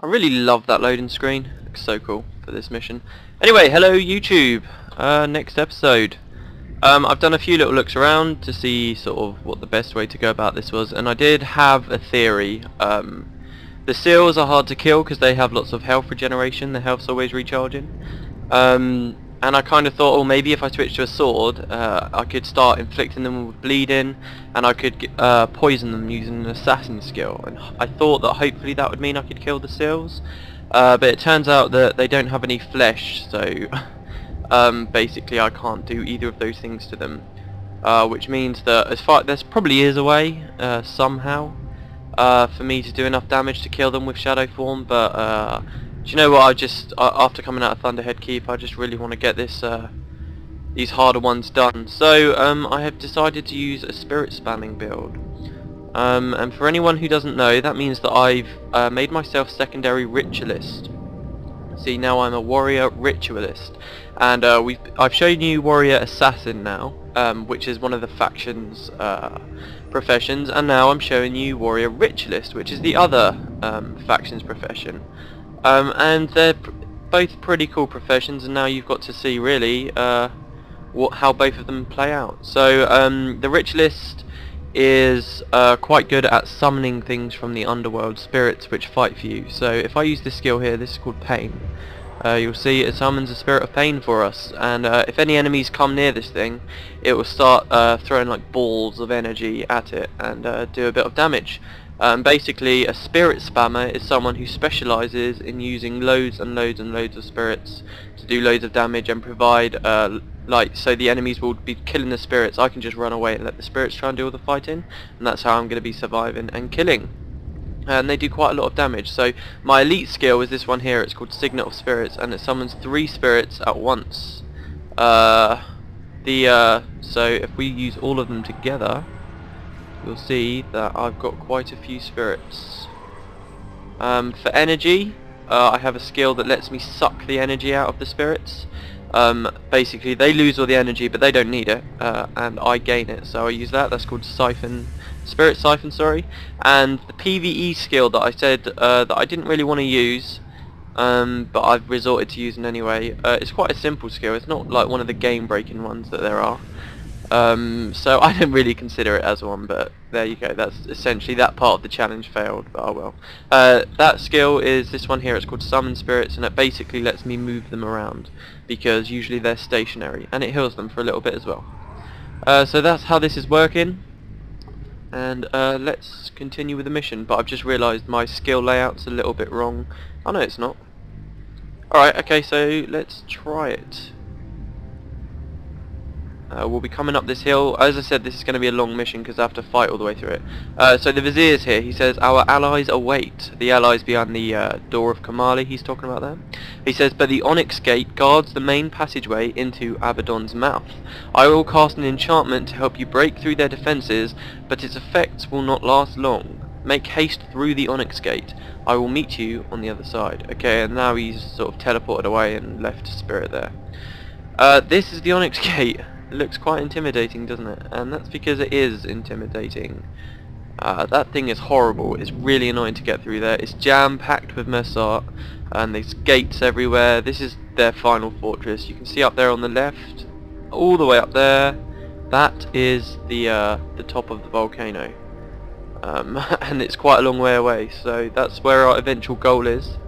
I really love that loading screen. Looks so cool for this mission. Anyway, hello YouTube. Next episode. I've done a few little looks around to see sort of what the best way to go about this was, and I did have a theory. The seals are hard to kill because they have lots of health regeneration. Their health's always recharging. And I kind of thought, oh, maybe if I switch to a sword, I could start inflicting them with bleeding, and I could poison them using an assassin skill. And I thought that hopefully that would mean I could kill the seals, but it turns out that they don't have any flesh, so basically I can't do either of those things to them. Which means that there probably is a way somehow for me to do enough damage to kill them with shadow form, but do you know what? After coming out of Thunderhead Keep, I just really want to get these harder ones done. So I have decided to use a spirit spamming build. And for anyone who doesn't know, that means that I've made myself secondary ritualist. See, now I'm a warrior ritualist, and I've shown you warrior assassin now, which is one of the faction's professions, and now I'm showing you warrior ritualist, which is the other faction's profession. And they're both pretty cool professions, and now you've got to see really how both of them play out. So the ritualist is quite good at summoning things from the underworld, spirits which fight for you. So if I use this skill here, this is called pain. You'll see it summons a spirit of pain for us, and if any enemies come near this thing, it will start throwing like balls of energy at it and do a bit of damage. Basically, a spirit spammer is someone who specialises in using loads and loads and loads of spirits to do loads of damage and provide, so the enemies will be killing the spirits. I can just run away and let the spirits try and do all the fighting, and that's how I'm going to be surviving and killing. And they do quite a lot of damage. So my elite skill is this one here. It's called Signet of Spirits, and it summons 3 spirits at once. So if we use all of them together, you'll see that I've got quite a few spirits. For energy, I have a skill that lets me suck the energy out of the spirits. Basically, they lose all the energy, but they don't need it, and I gain it. So I use that. That's called Spirit Siphon, sorry. And the PvE skill that I said that I didn't really want to use, but I've resorted to using anyway. It's quite a simple skill. It's not like one of the game-breaking ones that there are. So I don't really consider it as one, but there you go. That's essentially that part of the challenge failed, but oh well. That skill is this one here. It's called Summon Spirits, and it basically lets me move them around because usually they're stationary, and it heals them for a little bit as well. So that's how this is working, and let's continue with the mission. But I've just realised my skill layout's a little bit wrong. Oh no, it's not. Alright, okay, so let's try it. We'll be coming up this hill. As I said, this is going to be a long mission because I have to fight all the way through it. So the vizier's here. He says, our allies await. The allies behind the door of Kamali he's talking about there. He says, but the Onyx gate guards the main passageway into Abaddon's mouth. I will cast an enchantment to help you break through their defences, but its effects will not last long. Make haste through the Onyx gate. I will meet you on the other side. Okay, and now he's sort of teleported away and left Spirit there. This is the Onyx gate. It looks quite intimidating, doesn't it? And that's because it is intimidating. That thing is horrible. It's really annoying to get through there. It's jam-packed with Messart, and there's gates everywhere. This is their final fortress. You can see up there on the left, all the way up there, that is the top of the volcano. And it's quite a long way away, so that's where our eventual goal is.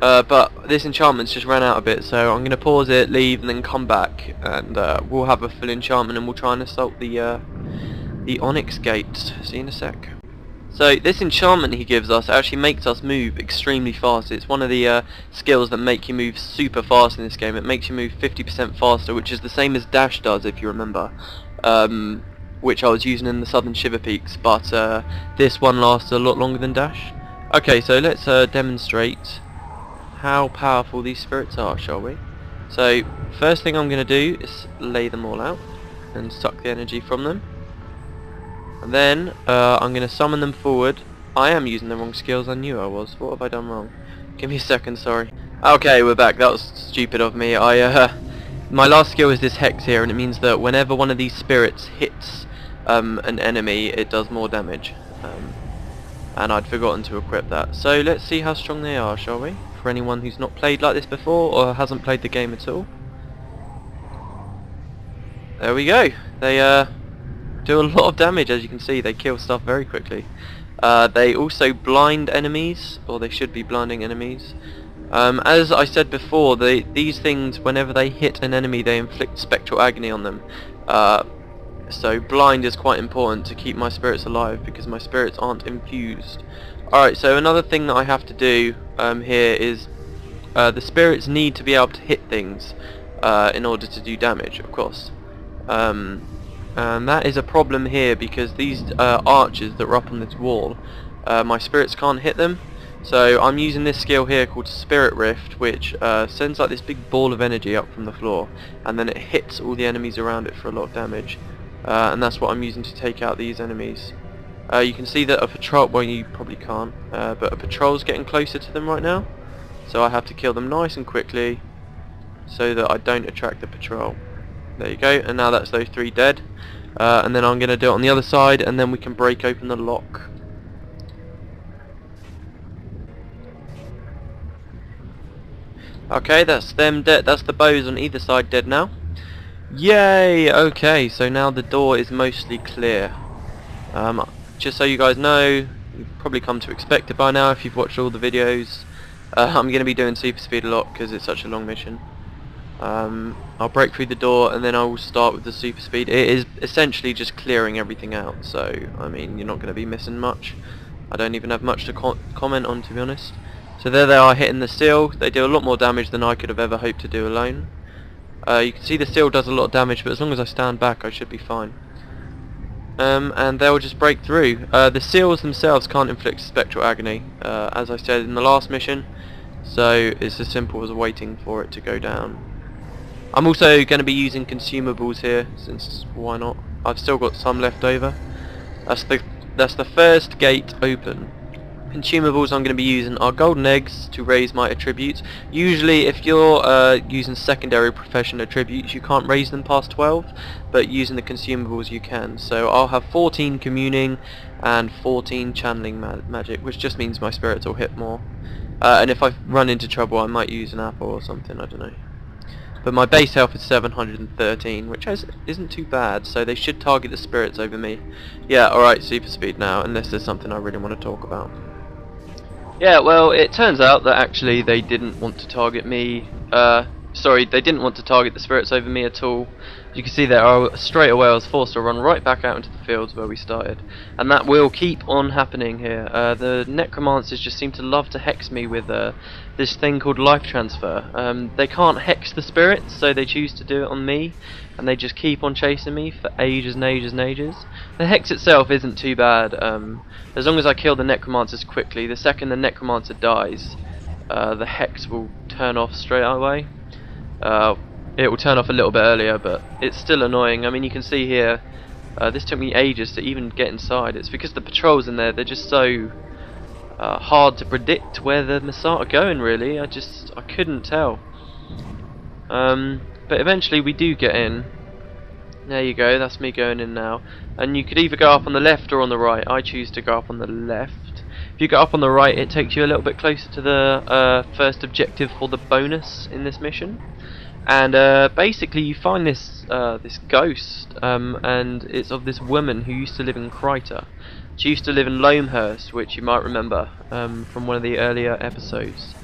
But this enchantment's just ran out a bit, so I'm going to pause it, leave, and then come back, and we'll have a full enchantment, and we'll try and assault the Onyx Gate. See you in a sec. So this enchantment he gives us actually makes us move extremely fast. It's one of the skills that make you move super fast in this game. It makes you move 50% faster, which is the same as Dash does, if you remember, which I was using in the Southern Shiver Peaks, but this one lasts a lot longer than Dash. Okay, so let's demonstrate how powerful these spirits are, shall we? So first thing I'm going to do is lay them all out and suck the energy from them, and then I'm going to summon them forward. I am using the wrong skills. I knew I was. What have I done wrong? Give me a second, sorry. Okay, we're back. That was stupid of me. My last skill is this hex here, and it means that whenever one of these spirits hits an enemy, it does more damage. and I'd forgotten to equip that. So let's see how strong they are, shall we? For anyone who's not played like this before or hasn't played the game at all. There we go. They do a lot of damage, as you can see. They kill stuff very quickly. They also blind enemies, or they should be blinding enemies. As I said before, these things, whenever they hit an enemy, they inflict spectral agony on them. So blind is quite important to keep my spirits alive, because my spirits aren't infused. Alright, so another thing that I have to do here is the spirits need to be able to hit things in order to do damage, of course. And that is a problem here, because these archers that are up on this wall, my spirits can't hit them. So I'm using this skill here called Spirit Rift, which sends like this big ball of energy up from the floor, and then it hits all the enemies around it for a lot of damage. And that's what I'm using to take out these enemies. You can see that a patrol, well, you probably can't, but a patrol's getting closer to them right now. So I have to kill them nice and quickly so that I don't attract the patrol. There you go, and now that's those 3 dead. And then I'm going to do it on the other side, and then we can break open the lock. Okay, that's them dead. That's the bows on either side dead now. Yay! Okay, so now the door is mostly clear. Just so you guys know, you've probably come to expect it by now if you've watched all the videos. I'm going to be doing super speed a lot because it's such a long mission. I'll break through the door and then I will start with the super speed. It is essentially just clearing everything out, so I mean you're not going to be missing much. I don't even have much to comment on, to be honest. So there they are hitting the seal. They do a lot more damage than I could have ever hoped to do alone. You can see the seal does a lot of damage, but as long as I stand back I should be fine. And they'll just break through. The seals themselves can't inflict spectral agony, as I said in the last mission, so it's as simple as waiting for it to go down. I'm also going to be using consumables here, since why not? I've still got some left over. That's the first gate open. Consumables I'm going to be using are golden eggs to raise my attributes. Usually if you're using secondary profession attributes you can't raise them past 12, but using the consumables you can. So I'll have 14 communing and 14 channeling magic, which just means my spirits will hit more. And if I run into trouble I might use an apple or something, I don't know. But my base health is 713, which isn't too bad, so they should target the spirits over me. Yeah, alright, super speed now, unless there's something I really want to talk about. Yeah, well, it turns out that actually they didn't want to target me, they didn't want to target the spirits over me at all. As you can see there, straight away I was forced to run right back out into the fields where we started. And that will keep on happening here. The necromancers just seem to love to hex me with this thing called life transfer. They can't hex the spirits, so they choose to do it on me, and they just keep on chasing me for ages and ages and ages. The hex itself isn't too bad, as long as I kill the necromancers quickly. The second the necromancer dies, the hex will turn off straight away. It will turn off a little bit earlier, but it's still annoying. I mean, you can see here, this took me ages to even get inside. It's because the patrols in there, they're just so hard to predict where the Messiah are going, really. I couldn't tell. But eventually we do get in. There you go, that's me going in now. And you could either go up on the left or on the right. I choose to go up on the left. If you go up on the right, it takes you a little bit closer to the first objective for the bonus in this mission. And basically you find this ghost, and it's of this woman who used to live in Kryta. She used to live in Loamhurst, which you might remember from one of the earlier episodes.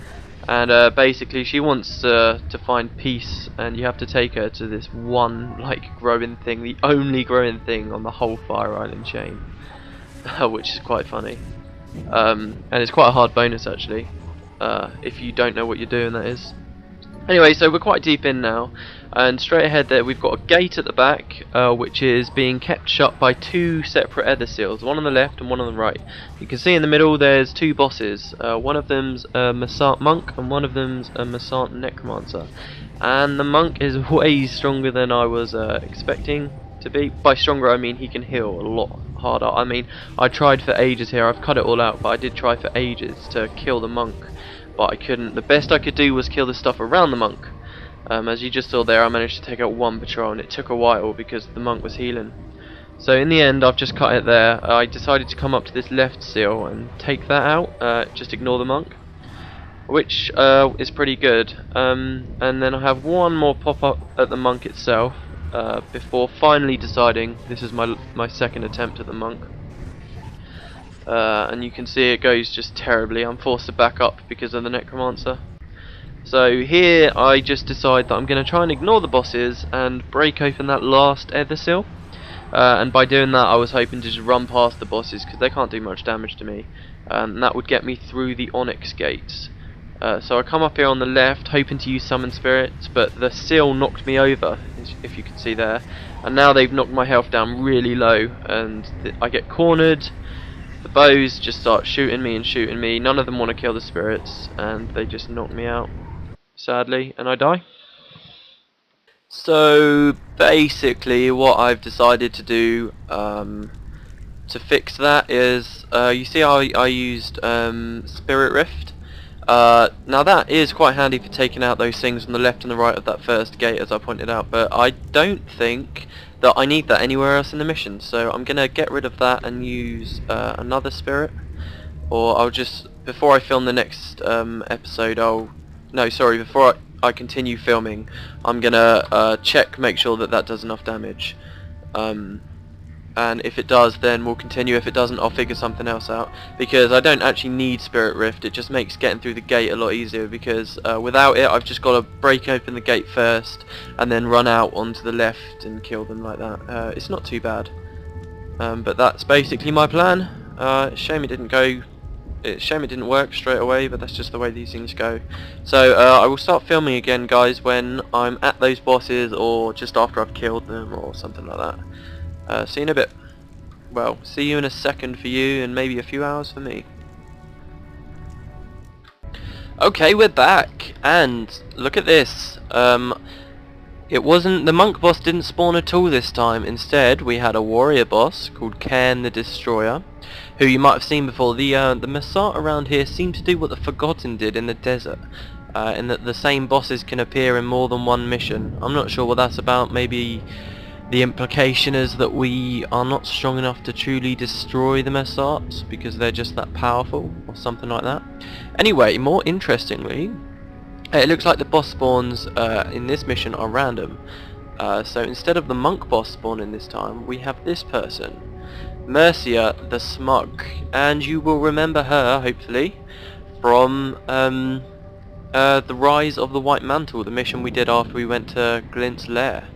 And basically she wants to find peace, and you have to take her to this one growing thing, the only growing thing on the whole Fire Island chain, which is quite funny. And it's quite a hard bonus actually, if you don't know what you're doing, that is. Anyway, so we're quite deep in now, and straight ahead there we've got a gate at the back, which is being kept shut by 2 separate ether seals, one on the left and one on the right. You can see in the middle there's 2 bosses. One of them's a Massant monk and one of them's a Massant necromancer. And the monk is way stronger than I was expecting to be. By stronger I mean he can heal a lot harder. I mean, I tried for ages here, I've cut it all out, but I did try for ages to kill the monk. But I couldn't. The best I could do was kill the stuff around the monk. As you just saw there, I managed to take out 1 patrol, and it took a while because the monk was healing. So in the end I've just cut it there. I decided to come up to this left seal and take that out, just ignore the monk, which is pretty good. And then I have one more pop up at the monk itself, before finally deciding. This is my second attempt at the monk. And you can see it goes just terribly. I'm forced to back up because of the necromancer. So here I just decide that I'm going to try and ignore the bosses and break open that last ether seal. And by doing that I was hoping to just run past the bosses because they can't do much damage to me. And that would get me through the Onyx gates. So I come up here on the left hoping to use summon spirits, but the seal knocked me over, if you can see there. And now they've knocked my health down really low and I get cornered. The bows just start shooting me and shooting me. None of them want to kill the spirits and they just knock me out, sadly, and I die. So basically what I've decided to do to fix that is, you see how I used Spirit Rift? Now that is quite handy for taking out those things on the left and the right of that first gate, as I pointed out, but I don't think that I need that anywhere else in the mission, so I'm going to get rid of that and use another spirit, or I'll just, before I film the next episode, before I continue filming, I'm going to check, make sure that that does enough damage. And if it does, then we'll continue. If it doesn't, I'll figure something else out, because I don't actually need Spirit Rift. It just makes getting through the gate a lot easier, because without it I've just got to break open the gate first and then run out onto the left and kill them like that. It's not too bad, but that's basically my plan. Shame it didn't work straight away, but that's just the way these things go. So I will start filming again, guys, when I'm at those bosses or just after I've killed them or something like that. See you in a bit. Well, see you in a second for you and maybe a few hours for me. Okay, we're back, and look at this. It wasn't, the monk boss didn't spawn at all this time. Instead, we had a warrior boss called Cairn the Destroyer, who you might have seen before. The Messart around here seem to do what the Forgotten did in the desert, in that the same bosses can appear in more than one mission. I'm not sure what that's about. Maybe the implication is that we are not strong enough to truly destroy the Messarts because they're just that powerful, or something like that. Anyway, more interestingly, it looks like the boss spawns in this mission are random. So instead of the monk boss spawning this time, we have this person, Mercia the Smug, and you will remember her, hopefully, from the Rise of the White Mantle, the mission we did after we went to Glint's lair.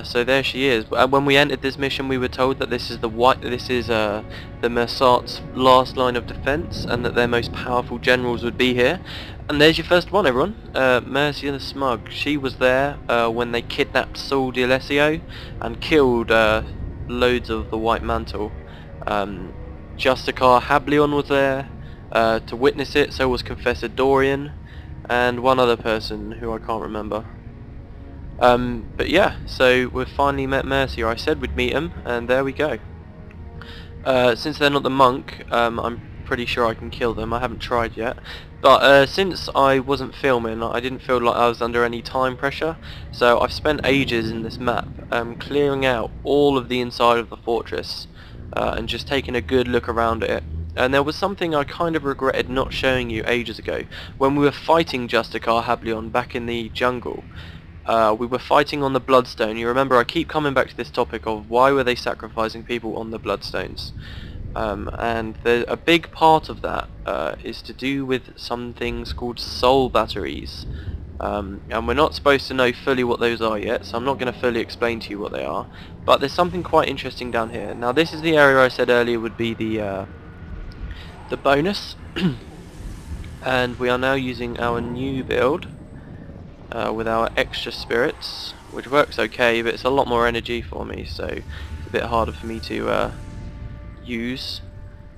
So there she is. When we entered this mission, we were told that this is the Messart's last line of defense, and that their most powerful generals would be here. And there's your first one, everyone. Mercia the Smug. She was there when they kidnapped Saul D'Alessio and killed loads of the White Mantle. Justicar Hablion was there to witness it. So was Confessor Dorian, and one other person who I can't remember. But yeah, so we've finally met Mercia. I said we'd meet him, and there we go. Since they're not the monk, I'm pretty sure I can kill them. I haven't tried yet. But since I wasn't filming, I didn't feel like I was under any time pressure. So I've spent ages in this map, clearing out all of the inside of the fortress, and just taking a good look around it. And there was something I kind of regretted not showing you ages ago. When we were fighting Justicar Hablion back in the jungle, we were fighting on the Bloodstone. You remember, I keep coming back to this topic of why were they sacrificing people on the Bloodstones. And a big part of that is to do with some things called soul batteries. And we're not supposed to know fully what those are yet, so I'm not going to fully explain to you what they are. But there's something quite interesting down here. Now this is the area I said earlier would be the bonus. And we are now using our new build. With our extra spirits, which works okay, but it's a lot more energy for me, so it's a bit harder for me to use.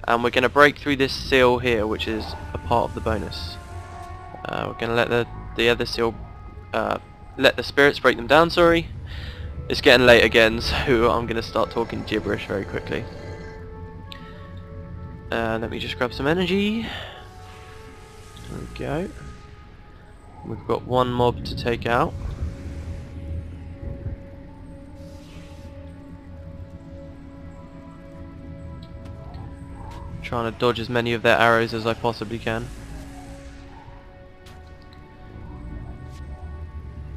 And we're going to break through this seal here, which is a part of the bonus. We're going to let the other seal, let the spirits break them down, sorry. It's getting late again, so I'm going to start talking gibberish very quickly. Let me just grab some energy. There we go. We've got one mob to take out. trying to dodge as many of their arrows as I possibly can.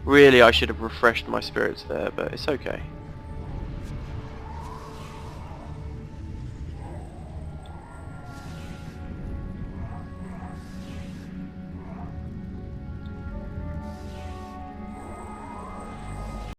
Really, I should have refreshed my spirits there, but it's okay.